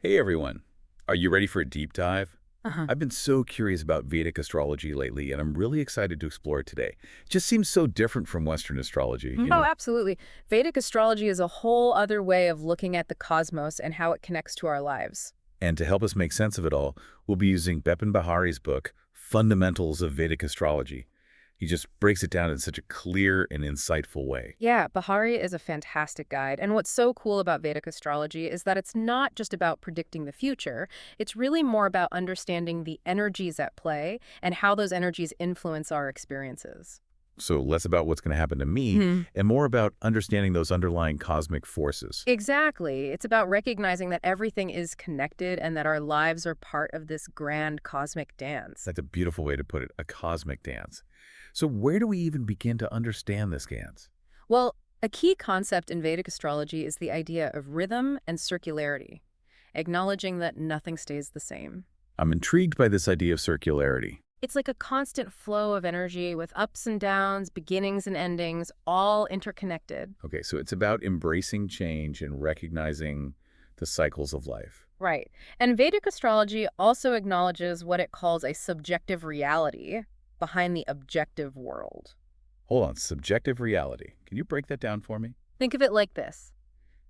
Hey everyone, are you ready for a deep dive? Uh-huh. I've been so curious about Vedic astrology lately, and I'm really excited to explore it today. It just seems so different from Western astrology, Oh, absolutely. Vedic astrology is a whole other way of looking at the cosmos and how it connects to our lives. And to help us make sense of it all, we'll be using Bepin Bahari's book, Fundamentals of Vedic Astrology. He just breaks it down in such a clear and insightful way. Yeah, Bahari is a fantastic guide. And what's so cool about Vedic astrology is that it's not just about predicting the future. It's really more about understanding the energies at play and how those energies influence our experiences. So less about what's going to happen to me and more about understanding those underlying cosmic forces. Exactly. It's about recognizing that everything is connected and that our lives are part of this grand cosmic dance. That's a beautiful way to put it, a cosmic dance. So where do we even begin to understand this dance? Well, a key concept in Vedic astrology is the idea of rhythm and circularity, acknowledging that nothing stays the same. I'm intrigued by this idea of circularity. It's like a constant flow of energy with ups and downs, beginnings and endings, all interconnected. Okay, so it's about embracing change and recognizing the cycles of life. Right. And Vedic astrology also acknowledges what it calls a subjective reality behind the objective world. Hold on, subjective reality. Can you break that down for me? Think of it like this.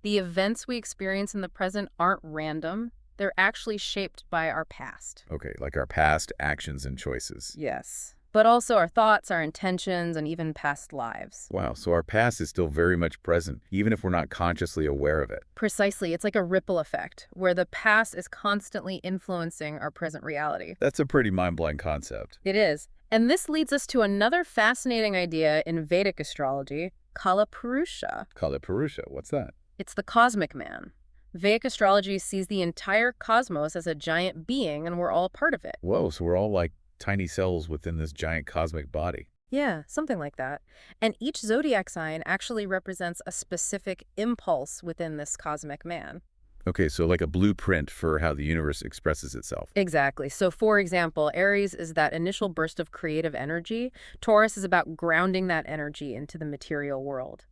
The events we experience in the present aren't random. They're actually shaped by our past. Okay, like our past actions and choices. Yes. But also our thoughts, our intentions, and even past lives. Wow, so our past is still very much present, even if we're not consciously aware of it. Precisely. It's like a ripple effect, where the past is constantly influencing our present reality. That's a pretty mind-blowing concept. It is. And this leads us to another fascinating idea in Vedic astrology, Kalapurusha. Kala Purusha, what's that? It's the cosmic man. Vedic astrology sees the entire cosmos as a giant being, and we're all part of it. Whoa, so we're all like tiny cells within this giant cosmic body. Yeah, something like that. And each zodiac sign actually represents a specific impulse within this cosmic man. Okay, so like a blueprint for how the universe expresses itself. Exactly. So, for example, Aries is that initial burst of creative energy. Taurus is about grounding that energy into the material world.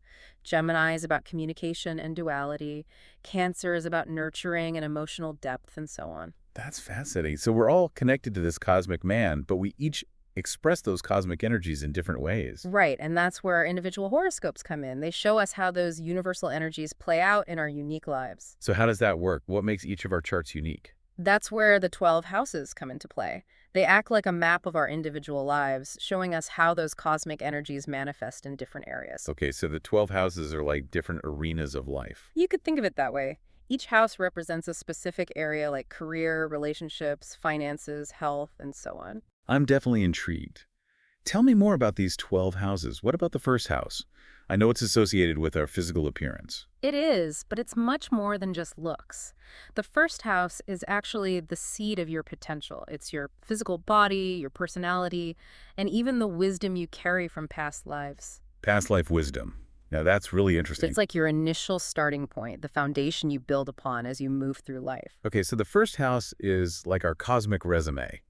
Gemini is about communication and duality. Cancer is about nurturing and emotional depth, and so on. That's fascinating. So we're all connected to this cosmic man, but we each express those cosmic energies in different ways. Right, and that's where our individual horoscopes come in. They show us how those universal energies play out in our unique lives. So how does that work? What makes each of our charts unique? That's where the 12 houses come into play. They act like a map of our individual lives, showing us how those cosmic energies manifest in different areas. Okay, so the 12 houses are like different arenas of life. You could think of it that way. Each house represents a specific area like career, relationships, finances, health, and so on. I'm definitely intrigued. Tell me more about these 12 houses. What about the first house? I know it's associated with our physical appearance. It is, but it's much more than just looks. The first house is actually the seed of your potential. It's your physical body, your personality, and even the wisdom you carry from past lives. Past life wisdom. Now that's really So interesting. it's like your initial starting point, the foundation you build upon as you move through life. Okay, so the first house is like our cosmic resume,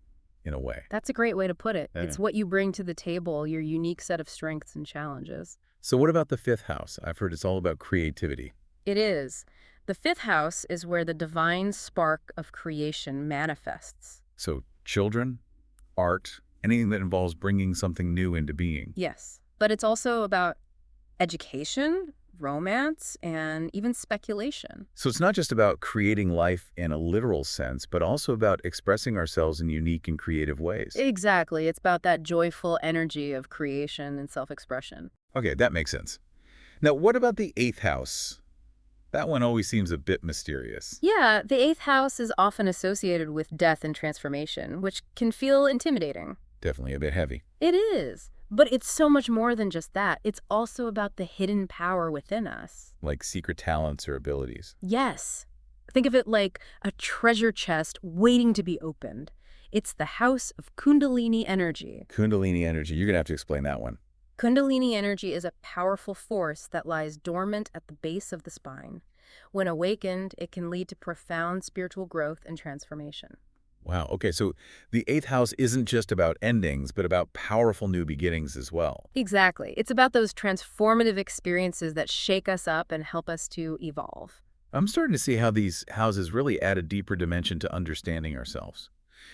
in a way. That's a great way to put it. Yeah. It's what you bring to the table, your unique set of strengths and challenges. So what about the fifth house? I've heard it's all about creativity. It is. The fifth house is where the divine spark of creation manifests. So children, art, anything that involves bringing something new into being. Yes. But it's also about education, romance, and even speculation. So it's not just about creating life in a literal sense, but also about expressing ourselves in unique and creative ways. Exactly. It's about that joyful energy of creation and self-expression. Okay, that makes sense. Now, what about the eighth house? That one always seems a bit mysterious. Yeah, the eighth house is often associated with death and transformation, which can feel intimidating. Definitely a bit heavy. It is. But it's so much more than just that. It's also about the hidden power within us. Like secret talents or abilities. Yes. Think of it like a treasure chest waiting to be opened. It's the house of Kundalini energy. Kundalini energy, you're going to have to explain that one. Kundalini energy is a powerful force that lies dormant at the base of the spine. When awakened, it can lead to profound spiritual growth and transformation. Wow, okay, so the eighth house isn't just about endings, but about powerful new beginnings as well. Exactly. It's about those transformative experiences that shake us up and help us to evolve. I'm starting to see how these houses really add a deeper dimension to understanding ourselves.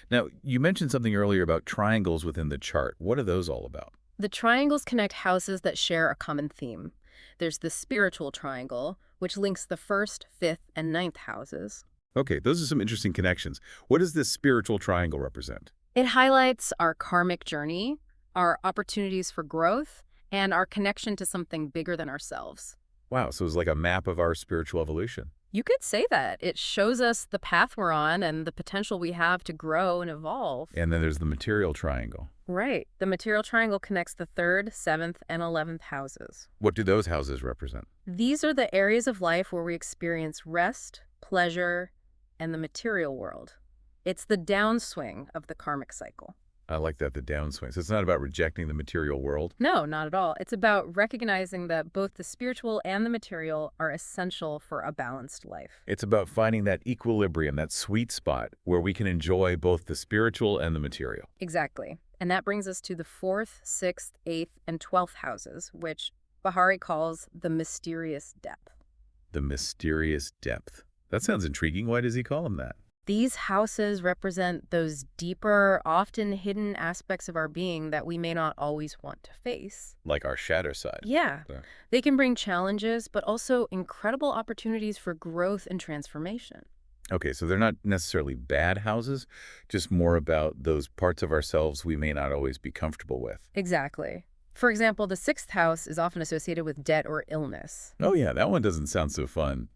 Now, you mentioned something earlier about triangles within the chart. What are those all about? The triangles connect houses that share a common theme. There's the spiritual triangle, which links the first, fifth, and ninth houses. Okay, those are some interesting connections. What does this spiritual triangle represent? It highlights our karmic journey, our opportunities for growth, and our connection to something bigger than ourselves. Wow, so it's like a map of our spiritual evolution. You could say that. It shows us the path we're on and the potential we have to grow and evolve. And then there's the material triangle. Right. The material triangle connects the third, seventh, and 11th houses. What do those houses represent? These are the areas of life where we experience rest, pleasure, and the material world. It's the downswing of the karmic cycle. I like that, the downswing. So it's not about rejecting the material world. No, not at all. It's about recognizing that both the spiritual and the material are essential for a balanced life. It's about finding that equilibrium, that sweet spot where we can enjoy both the spiritual and the material. Exactly. And that brings us to the fourth, sixth, eighth, and 12th houses, which Bahari calls the mysterious depth. The mysterious depth. That sounds intriguing. Why does he call them that? These houses represent those deeper, often hidden aspects of our being that we may not always want to face. Like our shadow side. Yeah, Yeah. they can bring challenges, but also incredible opportunities for growth and transformation. Okay, so they're not necessarily bad houses, just more about those parts of ourselves we may not always be comfortable with. Exactly. For example, the sixth house is often associated with debt or illness. Oh yeah, that one doesn't sound so fun.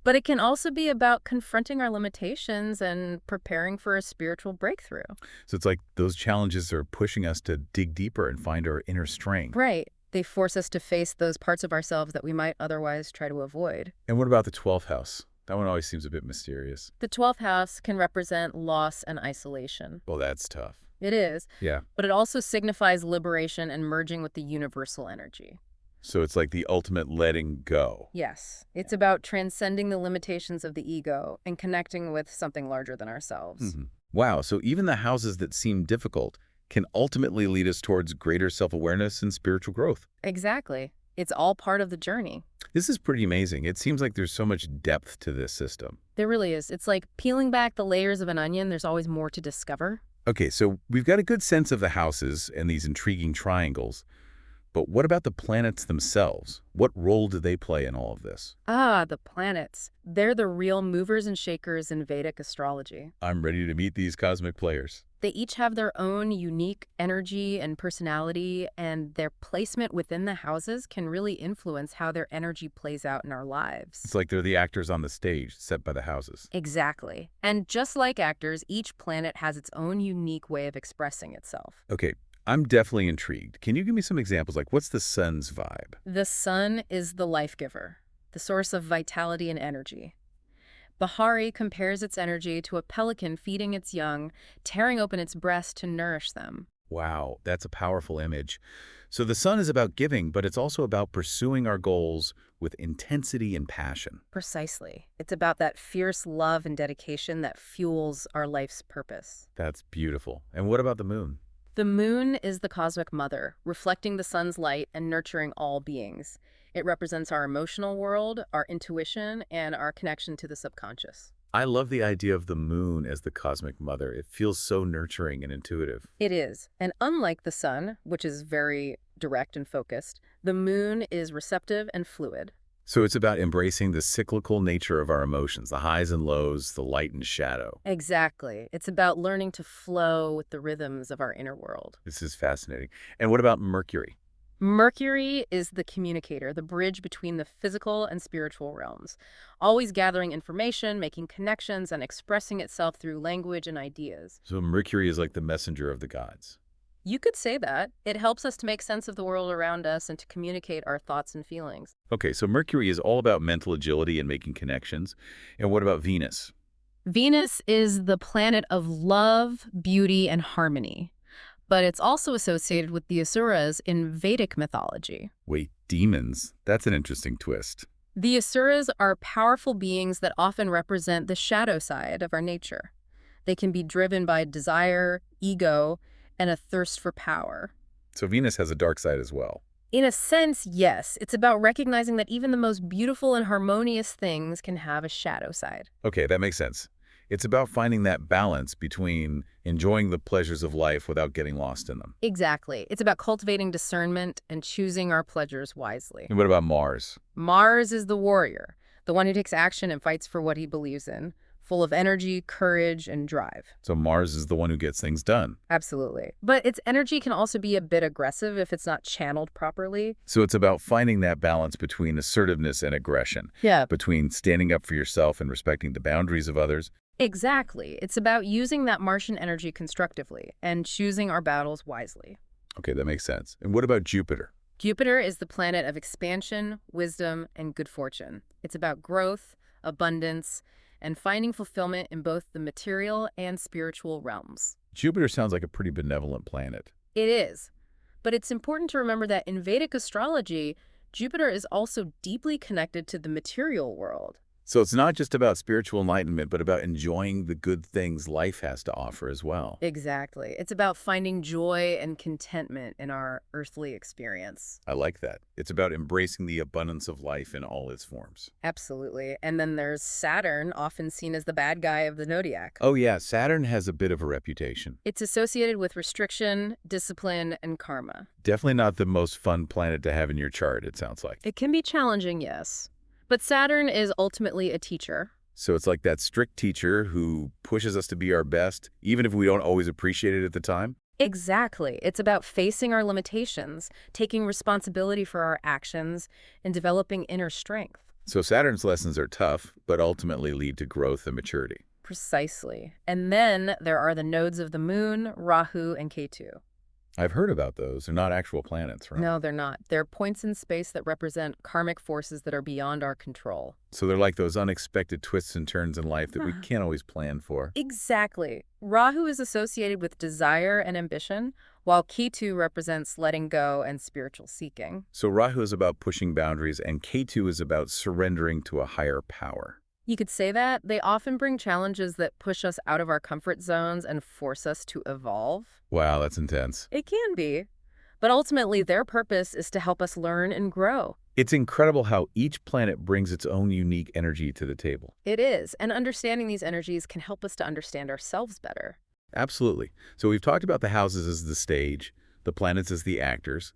But it can also be about confronting our limitations and preparing for a spiritual breakthrough. So it's like those challenges are pushing us to dig deeper and find our inner strength. Right. They force us to face those parts of ourselves that we might otherwise try to avoid. And what about the 12th house? That one always seems a bit mysterious. The 12th house can represent loss and isolation. Well, that's tough. It is, Yeah. but it also signifies liberation and merging with the universal energy. So it's like the ultimate letting go. Yes, it's about transcending the limitations of the ego and connecting with something larger than ourselves. Wow, so even the houses that seem difficult can ultimately lead us towards greater self-awareness and spiritual growth. Exactly. It's all part of the journey. This is pretty amazing. It seems like there's so much depth to this system. There really is. It's like peeling back the layers of an onion. There's always more to discover. Okay, so we've got a good sense of the houses and these intriguing triangles. But what about the planets themselves? What role do they play in all of this? Ah, the planets. They're the real movers and shakers in Vedic astrology. I'm ready to meet these cosmic players. They each have their own unique energy and personality, and their placement within the houses can really influence how their energy plays out in our lives. It's like they're the actors on the stage set by the houses. Exactly. And just like actors, each planet has its own unique way of expressing itself. Okay, I'm definitely intrigued. Can you give me some examples? Like, what's the sun's vibe? The sun is the life giver, the source of vitality and energy. Bahari compares its energy to a pelican feeding its young, tearing open its breast to nourish them. Wow, that's a powerful image. So the sun is about giving, but it's also about pursuing our goals with intensity and passion. Precisely. It's about that fierce love and dedication that fuels our life's purpose. That's beautiful. And what about the moon? The moon is the cosmic mother, reflecting the sun's light and nurturing all beings. It represents our emotional world, our intuition, and our connection to the subconscious. I love the idea of the moon as the cosmic mother. It feels so nurturing and intuitive. It is. And unlike the sun, which is very direct and focused, the moon is receptive and fluid. So it's about embracing the cyclical nature of our emotions, the highs and lows, the light and shadow. Exactly. It's about learning to flow with the rhythms of our inner world. This is fascinating. And what about Mercury? Mercury is the communicator, the bridge between the physical and spiritual realms, always gathering information, making connections, and expressing itself through language and ideas. So Mercury is like the messenger of the gods. You could say that. It helps us to make sense of the world around us and to communicate our thoughts and feelings. Okay, so Mercury is all about mental agility and making connections. And what about Venus? Venus is the planet of love, beauty, and harmony, but it's also associated with the Asuras in Vedic mythology. Wait, demons? That's an interesting twist. The Asuras are powerful beings that often represent the shadow side of our nature. They can be driven by desire, ego, and a thirst for power. So Venus has a dark side as well. In a sense, yes. It's about recognizing that even the most beautiful and harmonious things can have a shadow side. Okay, that makes sense. It's about finding that balance between enjoying the pleasures of life without getting lost in them. Exactly. It's about cultivating discernment and choosing our pleasures wisely. And what about Mars? Mars is the warrior, the one who takes action and fights for what he believes in, full of energy, courage, and drive. So Mars is the one who gets things done. Absolutely. But its energy can also be a bit aggressive if it's not channeled properly. So it's about finding that balance between assertiveness and aggression, Yeah. between standing up for yourself and respecting the boundaries of others. Exactly. It's about using that Martian energy constructively and choosing our battles wisely. Okay, that makes sense. And what about Jupiter? Jupiter is the planet of expansion, wisdom, and good fortune. It's about growth, abundance, and finding fulfillment in both the material and spiritual realms. Jupiter sounds like a pretty benevolent planet. It is. But it's important to remember that in Vedic astrology, Jupiter is also deeply connected to the material world. So it's not just about spiritual enlightenment, but about enjoying the good things life has to offer as well. Exactly. It's about finding joy and contentment in our earthly experience. I like that. It's about embracing the abundance of life in all its forms. Absolutely. And then there's Saturn, often seen as the bad guy of the zodiac. Oh yeah, Saturn has a bit of a reputation. It's associated with restriction, discipline, and karma. Definitely not the most fun planet to have in your chart, it sounds like. It can be challenging, yes. But Saturn is ultimately a teacher. So it's like that strict teacher who pushes us to be our best, even if we don't always appreciate it at the time. Exactly. It's about facing our limitations, taking responsibility for our actions, and developing inner strength. So Saturn's lessons are tough, but ultimately lead to growth and maturity. Precisely. And then there are the nodes of the moon, Rahu, and Ketu. I've heard about those. They're not actual planets, right? No, they're not. They're points in space that represent karmic forces that are beyond our control. So they're like those unexpected twists and turns in life that we can't always plan for. Exactly. Rahu is associated with desire and ambition, while Ketu represents letting go and spiritual seeking. So Rahu is about pushing boundaries, and Ketu is about surrendering to a higher power. You could say that. They often bring challenges that push us out of our comfort zones and force us to evolve. Wow, that's intense. It can be. But ultimately, their purpose is to help us learn and grow. It's incredible how each planet brings its own unique energy to the table. It is. And understanding these energies can help us to understand ourselves better. Absolutely. So we've talked about the houses as the stage, the planets as the actors.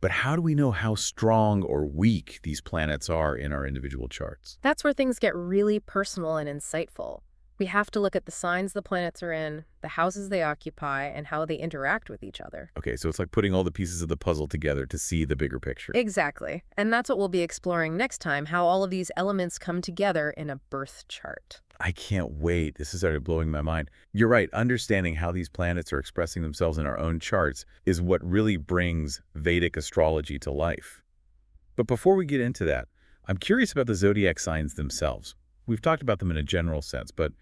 But how do we know how strong or weak these planets are in our individual charts? That's where things get really personal and insightful. We have to look at the signs the planets are in, the houses they occupy, and how they interact with each other. Okay, so it's like putting all the pieces of the puzzle together to see the bigger picture. Exactly. And that's what we'll be exploring next time, how all of these elements come together in a birth chart. I can't wait. This has started blowing my mind. You're right. Understanding how these planets are expressing themselves in our own charts is what really brings Vedic astrology to life. But before we get into that, I'm curious about the zodiac signs themselves. We've talked about them in a general sense, but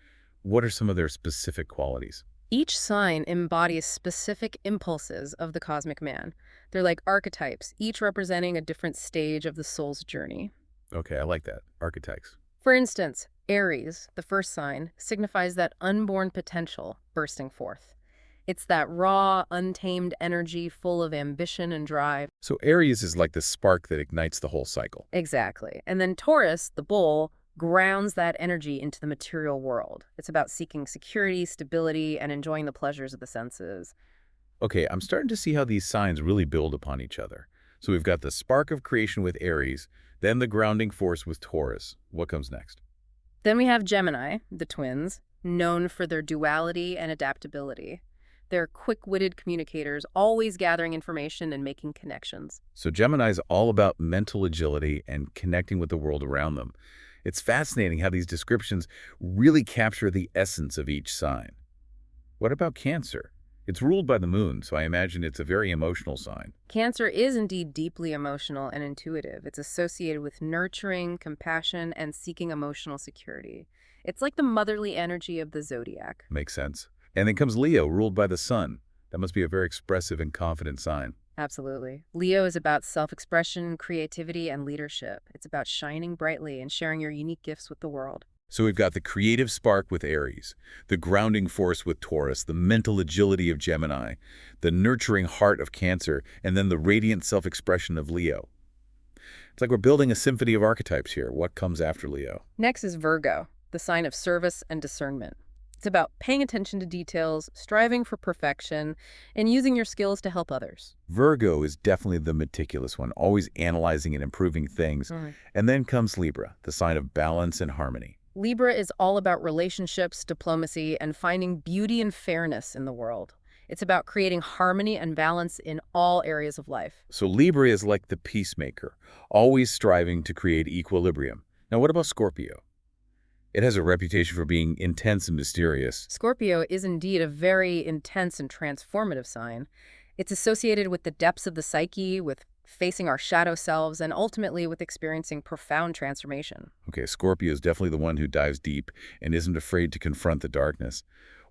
what are some of their specific qualities? Each sign embodies specific impulses of the cosmic man. They're like archetypes, each representing a different stage of the soul's journey. Okay, I like that. Archetypes. For instance, Aries, the first sign, signifies that unborn potential bursting forth. It's that raw, untamed energy full of ambition and drive. So Aries is like the spark that ignites the whole cycle. Exactly. And then Taurus, the bull, grounds that energy into the material world. It's about seeking security, stability, and enjoying the pleasures of the senses. Okay, I'm starting to see how these signs really build upon each other. So we've got the spark of creation with Aries, then the grounding force with Taurus. What comes next? Then we have Gemini, the twins, known for their duality and adaptability. They're quick-witted communicators, always gathering information and making connections. So Gemini's all about mental agility and connecting with the world around them. It's fascinating how these descriptions really capture the essence of each sign. What about Cancer? It's ruled by the moon, so I imagine it's a very emotional sign. Cancer is indeed deeply emotional and intuitive. It's associated with nurturing, compassion, and seeking emotional security. It's like the motherly energy of the zodiac. Makes sense. And then comes Leo, ruled by the sun. That must be a very expressive and confident sign. Absolutely. Leo is about self-expression, creativity, and leadership. It's about shining brightly and sharing your unique gifts with the world. So we've got the creative spark with Aries, the grounding force with Taurus, the mental agility of Gemini, the nurturing heart of Cancer, and then the radiant self-expression of Leo. It's like we're building a symphony of archetypes here. What comes after Leo? Next is Virgo, the sign of service and discernment. It's about paying attention to details, striving for perfection, and using your skills to help others. Virgo is definitely the meticulous one, always analyzing and improving things. Mm. And then comes Libra, the sign of balance and harmony. Libra is all about relationships, diplomacy, and finding beauty and fairness in the world. It's about creating harmony and balance in all areas of life. So Libra is like the peacemaker, always striving to create equilibrium. Now what about Scorpio? It has a reputation for being intense and mysterious. Scorpio is indeed a very intense and transformative sign. It's associated with the depths of the psyche, with facing our shadow selves, and ultimately with experiencing profound transformation. Okay, Scorpio is definitely the one who dives deep and isn't afraid to confront the darkness.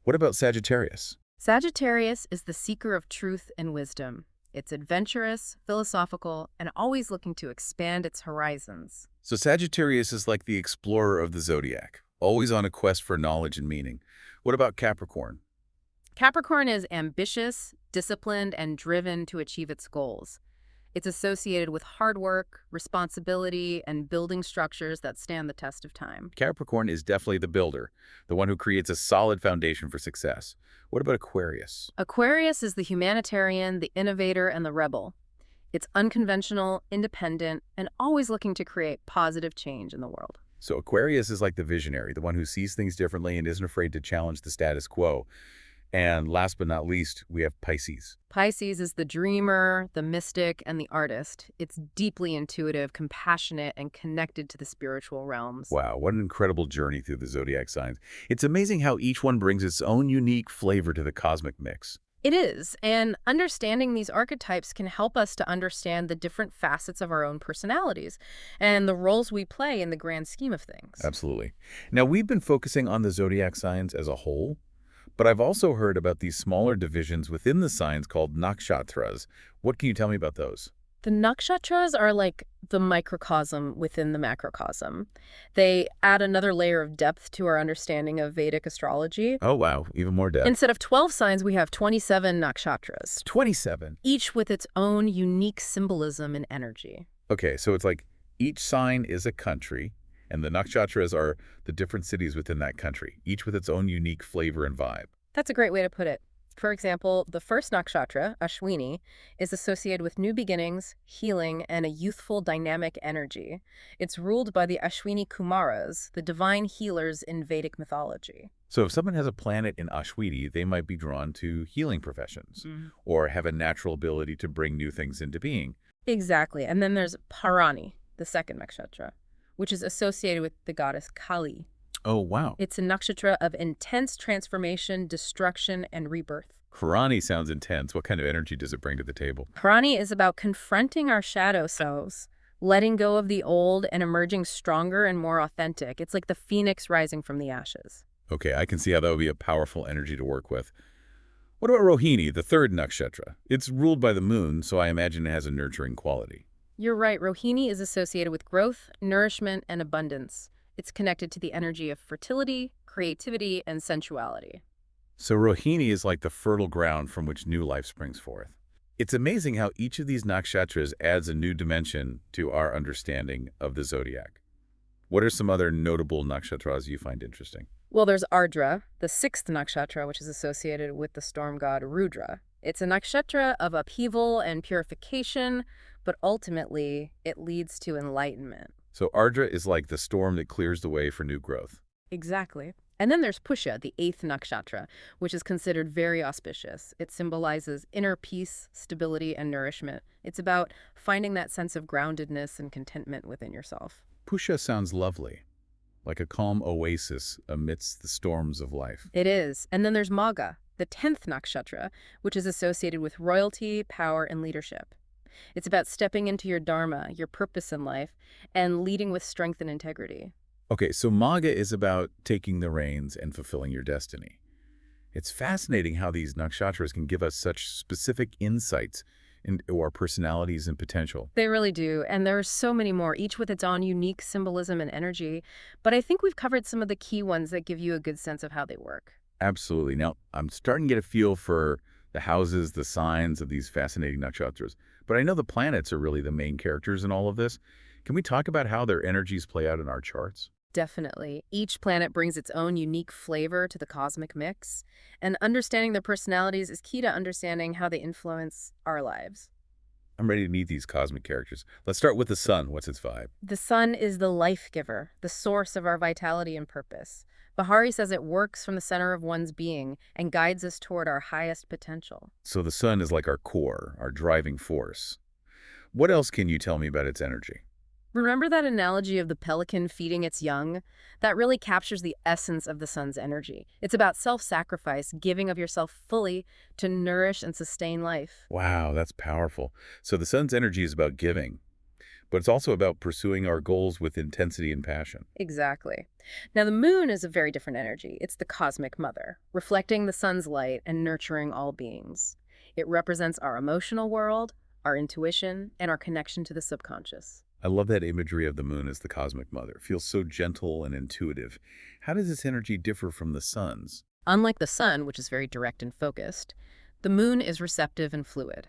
What about Sagittarius? Sagittarius is the seeker of truth and wisdom. It's adventurous, philosophical, and always looking to expand its horizons. So Sagittarius is like the explorer of the zodiac, always on a quest for knowledge and meaning. What about Capricorn? Capricorn is ambitious, disciplined, and driven to achieve its goals. It's associated with hard work, responsibility, and building structures that stand the test of time. Capricorn is definitely the builder, the one who creates a solid foundation for success. What about Aquarius? Aquarius is the humanitarian, the innovator, and the rebel. It's unconventional, independent, and always looking to create positive change in the world. So Aquarius is like the visionary, the one who sees things differently and isn't afraid to challenge the status quo. And last but not least, we have Pisces. Pisces is the dreamer, the mystic, and the artist. It's deeply intuitive, compassionate, and connected to the spiritual realms. Wow, what an incredible journey through the zodiac signs. It's amazing how each one brings its own unique flavor to the cosmic mix. It is, and understanding these archetypes can help us to understand the different facets of our own personalities and the roles we play in the grand scheme of things. Absolutely. Now, we've been focusing on the zodiac signs as a whole, but I've also heard about these smaller divisions within the signs called nakshatras. What can you tell me about those? The nakshatras are like the microcosm within the macrocosm. They add another layer of depth to our understanding of Vedic astrology. Oh, wow, even more depth. Instead of 12 signs, we have 27 nakshatras, 27. each with its own unique symbolism and energy. Okay, so it's like each sign is a country, and the nakshatras are the different cities within that country, each with its own unique flavor and vibe. That's a great way to put it. For example, the first nakshatra, Ashwini, is associated with new beginnings, healing, and a youthful, dynamic energy. It's ruled by the Ashwini Kumaras, the divine healers in Vedic mythology. So if someone has a planet in Ashwini, they might be drawn to healing professions Mhm. or have a natural ability to bring new things into being. Exactly. And then there's Parani, the second nakshatra, which is associated with the goddess Kali. Oh, wow. It's a nakshatra of intense transformation, destruction, and rebirth. Karani sounds intense. What kind of energy does it bring to the table? Parani is about confronting our shadow selves, letting go of the old and emerging stronger and more authentic. It's like the phoenix rising from the ashes. Okay, I can see how that would be a powerful energy to work with. What about Rohini, the third nakshatra? It's ruled by the moon, so I imagine it has a nurturing quality. You're right, Rohini is associated with growth, nourishment, and abundance. It's connected to the energy of fertility, creativity, and sensuality. So Rohini is like the fertile ground from which new life springs forth. It's amazing how each of these nakshatras adds a new dimension to our understanding of the zodiac. What are some other notable nakshatras you find interesting? Well, there's Ardra, the sixth nakshatra, which is associated with the storm god Rudra. It's a nakshatra of upheaval and purification, but ultimately it leads to enlightenment. So Ardra is like the storm that clears the way for new growth. Exactly. And then there's Pusha, the eighth nakshatra, which is considered very auspicious. It symbolizes inner peace, stability, and nourishment. It's about finding that sense of groundedness and contentment within yourself. Pusha sounds lovely, like a calm oasis amidst the storms of life. It is. And then there's Magha, the 10th nakshatra, which is associated with royalty, power, and leadership. It's about stepping into your dharma, your purpose in life, and leading with strength and integrity. Okay, so Magha is about taking the reins and fulfilling your destiny. It's fascinating how these nakshatras can give us such specific insights into our personalities and potential. They really do, and there are so many more, each with its own unique symbolism and energy. But I think we've covered some of the key ones that give you a good sense of how they work. Absolutely. Now, I'm starting to get a feel for the houses, the signs of these fascinating nakshatras. But I know the planets are really the main characters in all of this. Can we talk about how their energies play out in our charts? Definitely. Each planet brings its own unique flavor to the cosmic mix, and understanding their personalities is key to understanding how they influence our lives. I'm ready to meet these cosmic characters. Let's start with the sun. What's its vibe? The sun is the life giver, the source of our vitality and purpose. Bahari says it works from the center of one's being and guides us toward our highest potential. So the sun is like our core, our driving force. What else can you tell me about its energy? Remember that analogy of the pelican feeding its young? That really captures the essence of the sun's energy. It's about self-sacrifice, giving of yourself fully to nourish and sustain life. Wow, that's powerful. So the sun's energy is about giving, but it's also about pursuing our goals with intensity and passion. Exactly. Now, the moon is a very different energy. It's the cosmic mother, reflecting the sun's light and nurturing all beings. It represents our emotional world, our intuition, and our connection to the subconscious. I love that imagery of the moon as the cosmic mother. It feels so gentle and intuitive. How does this energy differ from the sun's? Unlike the sun, which is very direct and focused, the moon is receptive and fluid.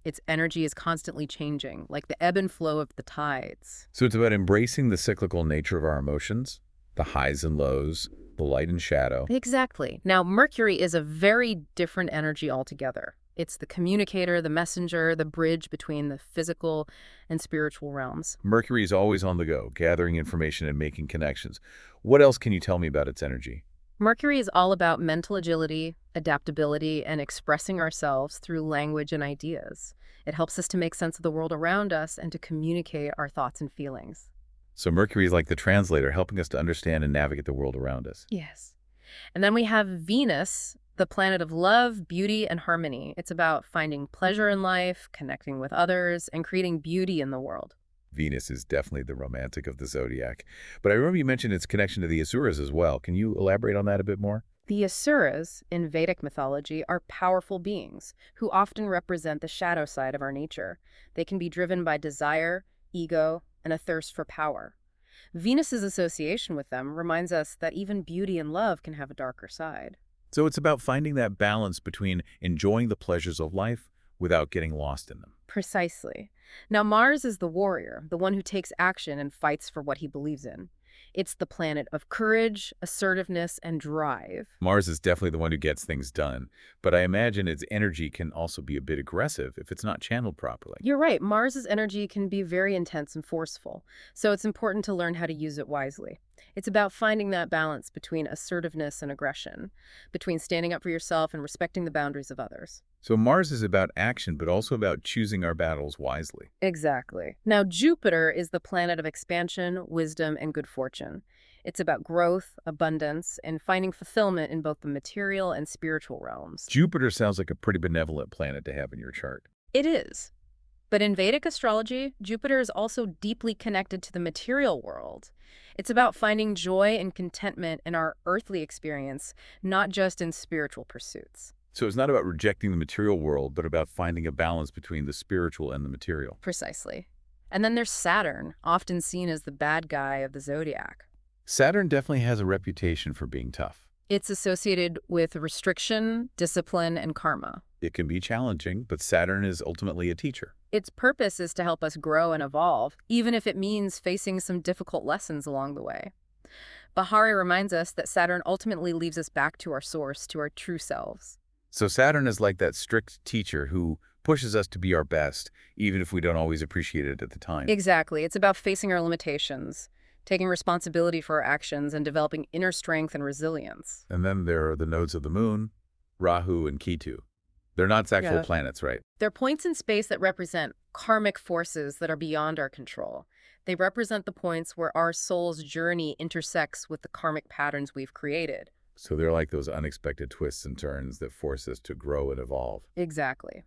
Its energy is constantly changing, like the ebb and flow of the tides. So it's about embracing the cyclical nature of our emotions, the highs and lows, the light and shadow. Exactly. Now, Mercury is a very different energy altogether. It's the communicator, the messenger, the bridge between the physical and spiritual realms. Mercury is always on the go, gathering information and making connections. What else can you tell me about its energy? Mercury is all about mental agility, adaptability, and expressing ourselves through language and ideas. It helps us to make sense of the world around us and to communicate our thoughts and feelings. So Mercury is like the translator, helping us to understand and navigate the world around us. Yes. And then we have Venus, the planet of love, beauty, and harmony. It's about finding pleasure in life, connecting with others, and creating beauty in the world. Venus is definitely the romantic of the zodiac. But I remember you mentioned its connection to the Asuras as well. Can you elaborate on that a bit more? The Asuras, in Vedic mythology, are powerful beings who often represent the shadow side of our nature. They can be driven by desire, ego, and a thirst for power. Venus's association with them reminds us that even beauty and love can have a darker side. So it's about finding that balance between enjoying the pleasures of life without getting lost in them. Precisely. Now, Mars is the warrior, the one who takes action and fights for what he believes in. It's the planet of courage, assertiveness, and drive. Mars is definitely the one who gets things done, but I imagine its energy can also be a bit aggressive if it's not channeled properly. You're right, Mars's energy can be very intense and forceful, so it's important to learn how to use it wisely. It's about finding that balance between assertiveness and aggression, between standing up for yourself and respecting the boundaries of others. So Mars is about action, but also about choosing our battles wisely. Exactly. Now, Jupiter is the planet of expansion, wisdom, and good fortune. It's about growth, abundance, and finding fulfillment in both the material and spiritual realms. Jupiter sounds like a pretty benevolent planet to have in your chart. It is. But in Vedic astrology, Jupiter is also deeply connected to the material world. It's about finding joy and contentment in our earthly experience, not just in spiritual pursuits. So it's not about rejecting the material world, but about finding a balance between the spiritual and the material. Precisely. And then there's Saturn, often seen as the bad guy of the zodiac. Saturn definitely has a reputation for being tough. It's associated with restriction, discipline, and karma. It can be challenging, but Saturn is ultimately a teacher. Its purpose is to help us grow and evolve, even if it means facing some difficult lessons along the way. Bahari reminds us that Saturn ultimately leads us back to our source, to our true selves. So Saturn is like that strict teacher who pushes us to be our best, even if we don't always appreciate it at the time. Exactly. It's about facing our limitations, taking responsibility for our actions, and developing inner strength and resilience. And then there are the nodes of the moon, Rahu and Ketu. They're not actual Yeah. planets, right? They're points in space that represent karmic forces that are beyond our control. They represent the points where our soul's journey intersects with the karmic patterns we've created. So they're like those unexpected twists and turns that force us to grow and evolve. Exactly.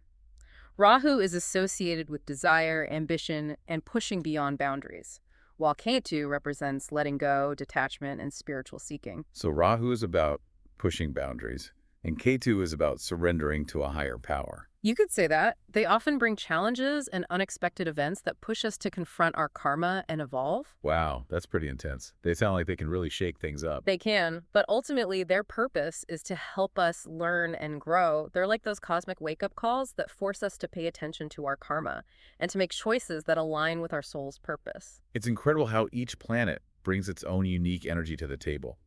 Rahu is associated with desire, ambition, and pushing beyond boundaries, while Ketu represents letting go, detachment, and spiritual seeking. So Rahu is about pushing boundaries, and Ketu is about surrendering to a higher power. You could say that. They often bring challenges and unexpected events that push us to confront our karma and evolve. Wow, that's pretty intense. They sound like they can really shake things up. They can, but ultimately their purpose is to help us learn and grow. They're like those cosmic wake-up calls that force us to pay attention to our karma and to make choices that align with our soul's purpose. It's incredible how each planet brings its own unique energy to the table.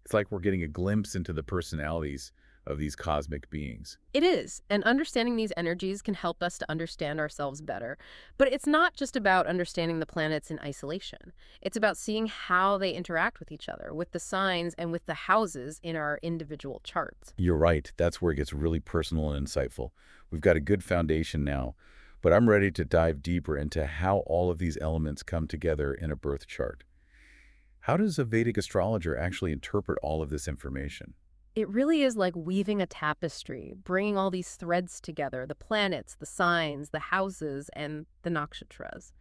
It's like we're getting a glimpse into the personalities of these cosmic beings. It is, and understanding these energies can help us to understand ourselves better. But it's not just about understanding the planets in isolation. It's about seeing how they interact with each other, with the signs and with the houses in our individual charts. You're right. That's where it gets really personal and insightful. We've got a good foundation now, but I'm ready to dive deeper into how all of these elements come together in a birth chart. How does a Vedic astrologer actually interpret all of this information? It really is like weaving a tapestry, bringing all these threads together, the planets, the signs, the houses, and the nakshatras.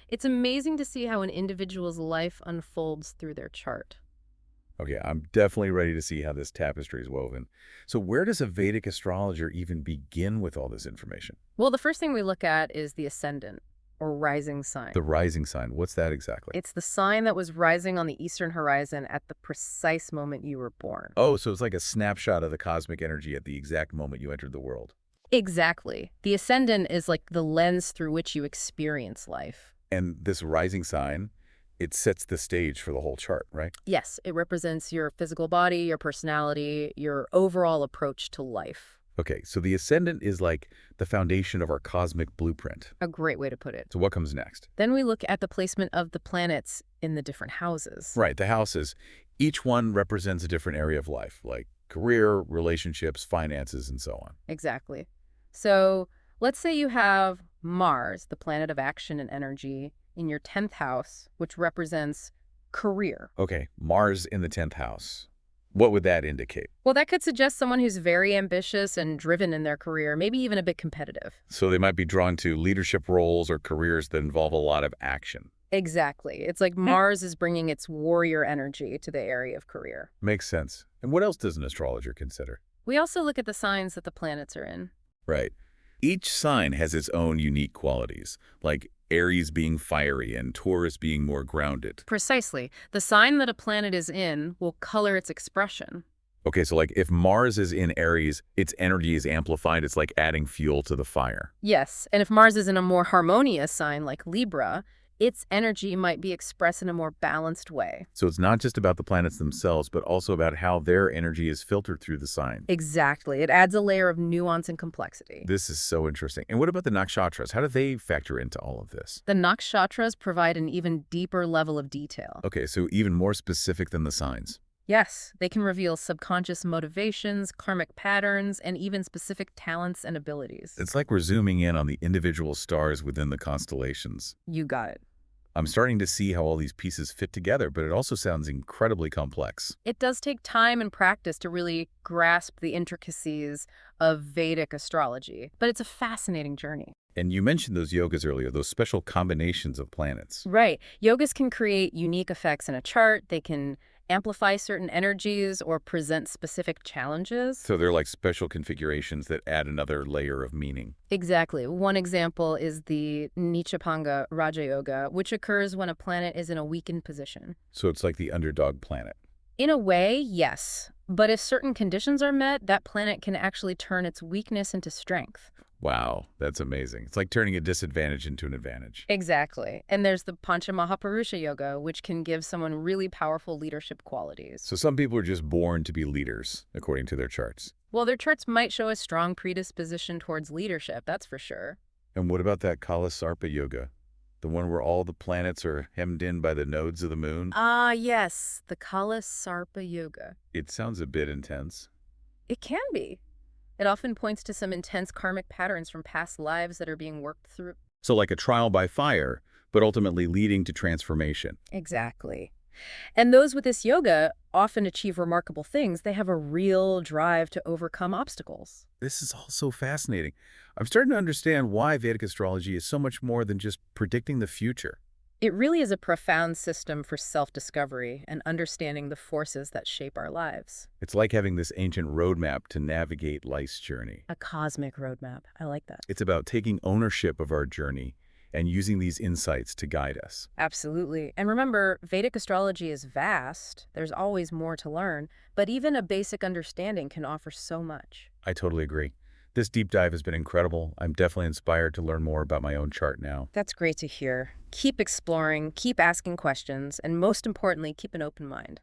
It's amazing to see how an individual's life unfolds through their chart. Okay, I'm definitely ready to see how this tapestry is woven. So where does a Vedic astrologer even begin with all this information? Well, the first thing we look at is the ascendant, or rising sign. The rising sign, what's that exactly? It's the sign that was rising on the eastern horizon at the precise moment you were born. Oh, so it's like a snapshot of the cosmic energy at the exact moment you entered the world. Exactly. The ascendant is like the lens through which you experience life. And this rising sign, it sets the stage for the whole chart, right? Yes, it represents your physical body, your personality, your overall approach to life. Okay, so the ascendant is like the foundation of our cosmic blueprint. A great way to put it. So what comes next? Then we look at the placement of the planets in the different houses. Right, the houses. Each one represents a different area of life, like career, relationships, finances, and so on. Exactly. So let's say you have Mars, the planet of action and energy, in your 10th house, which represents career. Okay, Mars in the 10th house. What would that indicate? Well, that could suggest someone who's very ambitious and driven in their career, maybe even a bit competitive. So they might be drawn to leadership roles or careers that involve a lot of action. Exactly. It's like Mars is bringing its warrior energy to the area of career. Makes sense. And what else does an astrologer consider? We also look at the signs that the planets are in. Right. Each sign has its own unique qualities, like Aries being fiery and Taurus being more grounded. Precisely. The sign that a planet is in will color its expression. Okay, so like if Mars is in Aries, its energy is amplified. It's like adding fuel to the fire. Yes, and if Mars is in a more harmonious sign like Libra, its energy might be expressed in a more balanced way. So it's not just about the planets themselves, but also about how their energy is filtered through the sign. Exactly. It adds a layer of nuance and complexity. This is so interesting. And what about the nakshatras? How do they factor into all of this? The nakshatras provide an even deeper level of detail. Okay, so even more specific than the signs. Yes, they can reveal subconscious motivations, karmic patterns, and even specific talents and abilities. It's like we're zooming in on the individual stars within the constellations. You got it. I'm starting to see how all these pieces fit together, but it also sounds incredibly complex. It does take time and practice to really grasp the intricacies of Vedic astrology, but it's a fascinating journey. And you mentioned those yogas earlier, those special combinations of planets. Right. Yogas can create unique effects in a chart. They can amplify certain energies or present specific challenges. So they're like special configurations that add another layer of meaning. Exactly. One example is the Nichapanga Raja Yoga, which occurs when a planet is in a weakened position. So it's like the underdog planet. In a way, yes. But if certain conditions are met, that planet can actually turn its weakness into strength. Wow, that's amazing. It's like turning a disadvantage into an advantage. Exactly. And there's the Pancha Mahaparusha Yoga, which can give someone really powerful leadership qualities. So some people are just born to be leaders, according to their charts. Well, their charts might show a strong predisposition towards leadership, that's for sure. And what about that Kala Sarpa Yoga? The one where all the planets are hemmed in by the nodes of the moon? Ah, yes, the Kala Sarpa Yoga. It sounds a bit intense. It can be. It often points to some intense karmic patterns from past lives that are being worked through. So like a trial by fire, but ultimately leading to transformation. Exactly. And those with this yoga often achieve remarkable things. They have a real drive to overcome obstacles. This is all so fascinating. I'm starting to understand why Vedic astrology is so much more than just predicting the future. It really is a profound system for self-discovery and understanding the forces that shape our lives. It's like having this ancient roadmap to navigate life's journey. A cosmic roadmap. I like that. It's about taking ownership of our journey and using these insights to guide us. Absolutely. And remember, Vedic astrology is vast. There's always more to learn, but even a basic understanding can offer so much. I totally agree. This deep dive has been incredible. I'm definitely inspired to learn more about my own chart now. That's great to hear. Keep exploring, keep asking questions, and most importantly, keep an open mind.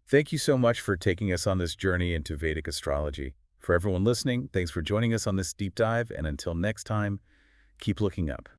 Thank you so much for taking us on this journey into Vedic astrology. For everyone listening, thanks for joining us on this deep dive, and until next time, keep looking up.